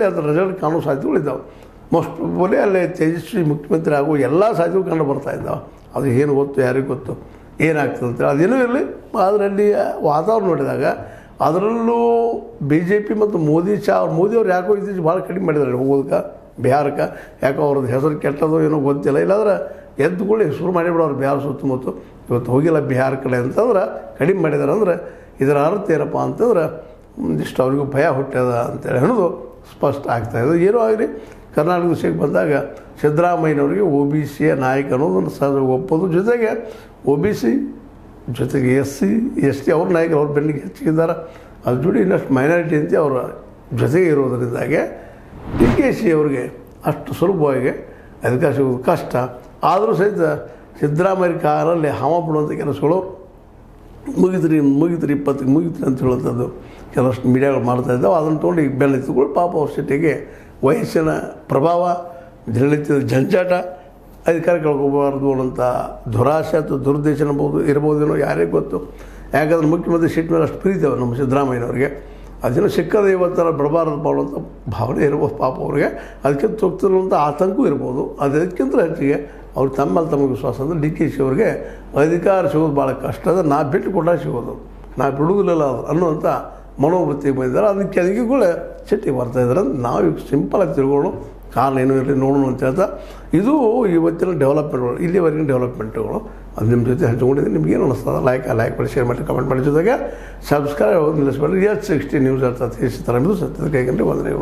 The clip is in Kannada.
ಅದರ ರಿಸಲ್ಟ್ ಕಾಣೋ ಸಾಧ್ಯತೆಗಳಿದ್ದಾವೆ. ಮೋಸ್ಟ್ ಪ್ರಾಬಬ್ಲಿ ಅಲ್ಲೇ ತೇಜಸ್ವಿ ಮುಖ್ಯಮಂತ್ರಿ ಆಗುವ ಎಲ್ಲ ಸಾಧ್ಯತೆಗಳು ಕಂಡು ಬರ್ತಾ ಇದ್ದಾವೆ. ಅದು ಏನು ಗೊತ್ತು, ಯಾರಿಗೆ ಗೊತ್ತು ಏನಾಗ್ತದೆ ಅಂತೇಳಿ. ಅದೇನೂ ಇರಲಿ, ಅದರಲ್ಲಿ ವಾತಾವರಣ ನೋಡಿದಾಗ ಅದರಲ್ಲೂ ಬಿ ಜೆ ಪಿ ಮತ್ತು ಮೋದಿಯವ್ರು ಯಾಕೋ ಇತ್ತೀಚೆಗೆ ಭಾಳ ಕಡಿಮೆ ಮಾಡಿದ್ದಾರೆ ಹೋಗೋದಕ್ಕೆ ಬಿಹಾರಕ್ಕೆ. ಯಾಕೋ ಅವ್ರದ್ದು ಹೆಸರು ಕೆಟ್ಟದೋ ಏನೋ ಗೊತ್ತಿಲ್ಲ. ಇಲ್ಲಾಂದ್ರೆ ಎದ್ದುಕೊಳ್ಳಿ ಶುರು ಮಾಡಿಬಿಡೋರು ಬಿಹಾರ ಸುತ್ತಮುತ್ತ. ಇವತ್ತು ಹೋಗಿಲ್ಲ ಬಿಹಾರ ಕಡೆ ಅಂತಂದ್ರೆ ಕಡಿಮೆ ಮಾಡಿದ್ದಾರೆ. ಅಂದರೆ ಇದರ ಅರ್ಥ ಏನಪ್ಪ ಅಂತಂದ್ರೆ ಒಂದಿಷ್ಟು ಅವ್ರಿಗೂ ಭಯ ಹುಟ್ಟ್ಯದ ಅಂತೇಳಿ ಅನ್ನೋದು ಸ್ಪಷ್ಟ ಆಗ್ತಾಯಿದೆ. ಏನೋ ಆಗಲಿ, ಕರ್ನಾಟಕ ವಿಷಯಕ್ಕೆ ಬಂದಾಗ ಸಿದ್ದರಾಮಯ್ಯನವರಿಗೆ ಒ ಬಿ ಸಿಯ ನಾಯಕ ಅನ್ನೋದನ್ನು ಸಹಜ ಒಪ್ಪೋದು, ಜೊತೆಗೆ ಒ ಬಿ ಸಿ ಜೊತೆಗೆ SC ST ಅವ್ರ ನಾಯಕರು ಅವ್ರ ಬೆನ್ನಿಗೆ ಹೆಚ್ಚಿದ್ದಾರೆ. ಅದ್ರ ಜೋಡಿ ಇನ್ನಷ್ಟು ಮೈನಾರಿಟಿ ಅಂತ ಅವರ ಜೊತೆಗೆ ಇರೋದರಿಂದಾಗೆ DKC ಅವ್ರಿಗೆ ಅಷ್ಟು ಸುಲಭವಾಗಿ ಅಧಿಕಾರ ಸಿಗೋದು ಕಷ್ಟ. ಆದರೂ ಸಹಿತ ಸಿದ್ದರಾಮಯ್ಯ ಕಾರಲ್ಲಿ ಹಮ ಬಿಡುವಂಥ ಕೆಲಸಗಳು ಮುಗಿದ್ರಿ 20 ಮುಗಿದ್ರಿ ಅಂತ ಹೇಳುವಂಥದ್ದು ಕೆಲವಷ್ಟು ಮೀಡಿಯಾಗಳು ಮಾಡ್ತಾಯಿದ್ದಾವೆ. ಅದನ್ನು ತೊಗೊಂಡು ಈಗ ಬೆಳೆತಗಳು ಪಾಪ ಅವ್ರ ಸಿಟ್ಟಿಗೆ ವಯಸ್ಸಿನ ಪ್ರಭಾವ, ದಿನನಿತ್ಯದ ಜಂಜಾಟ, ಅಧಿಕಾರ ಕಳ್ಕೊಬಾರ್ದು ಅನ್ನೋಂಥ ದುರಾಶೆ ಅಥವಾ ದುರುದ್ದೇಶ ಇರ್ಬೋದೇನೋ ಯಾರಿಗೆ ಗೊತ್ತು. ಯಾಕಂದ್ರೆ ಮುಖ್ಯಮಂತ್ರಿ ಸೀಟ್ ಮೇಲೆ ಅಷ್ಟು ಪ್ರೀತಿ ನಮ್ಮ ಸಿದ್ದರಾಮಯ್ಯನವ್ರಿಗೆ. ಅದನ್ನು ಸಿಕ್ಕದ ಇವತ್ತರ ಬಿಡಬಾರದು ಮಾಡುವಂಥ ಭಾವನೆ ಇರ್ಬೋದು ಪಾಪ ಅವ್ರಿಗೆ. ಅದಕ್ಕಿಂತ ಹೋಗ್ತಿರುವಂಥ ಆತಂಕ ಇರ್ಬೋದು. ಅದಕ್ಕಿಂತ ಹೆಚ್ಚಿಗೆ ಅವ್ರು ತಮ್ಮಲ್ಲಿ ತಮಗೆ ವಿಶ್ವಾಸ ಅಂದರೆ DKC ಅವ್ರಿಗೆ ಅಧಿಕಾರ ಸಿಗೋದು ಭಾಳ ಕಷ್ಟ. ಅದು ನಾ ಬಿಟ್ಟು ಕೊಟ್ಟಾಗ ಸಿಗೋದು, ನಾ ಬಿಡುವುದಿಲ್ಲ ಅದು ಅನ್ನುವಂಥ ಮನೋವೃತ್ತಿಗೆ ಬಂದಿದ್ದಾರೆ. ಅದಕ್ಕೆ ಕೂಡ ಸಿಟ್ಟಿಗೆ ಬರ್ತಾಯಿದ್ದಾರೆ. ನಾವು ಈಗ ಸಿಂಪಲಾಗಿ ತಿಳ್ಕೊಳ್ಳೋ ಕಾರಣ ಏನೂ ಇರಲಿ ನೋಡೋಣ ಅಂತ ಹೇಳ್ತಾ, ಇದು ಇವತ್ತಿನ ಡೆವಲಪ್ಮೆಂಟ್ಗಳು, ಇಲ್ಲಿವರೆಗಿನ ಡೆವಲಪ್ಮೆಂಟ್ಗಳು ಅದು ನಿಮ್ಮ ಜೊತೆ ಹಂಚ್ಕೊಂಡಿದ್ದೀನಿ. ನಿಮ್ಗೆ ಏನು ಅನ್ನಿಸ್ತದೆ ಲೈಕ್ ಮಾಡಿ, ಶೇರ್ ಮಾಡಿ, ಕಮೆಂಟ್ ಮಾಡಿ, ಜೊತೆಗೆ ಸಬ್ಸ್ಕ್ರೈಬ್ ಆಗೋದು ನಿಲ್ಲಿಸ್ಬೇಡಿ. S60 ನ್ಯೂಸ್ ಅರ್ಥ ಥರ ಸತ್ಯದ ಕೈಗಂಡು ವಂದನೆಗಳು.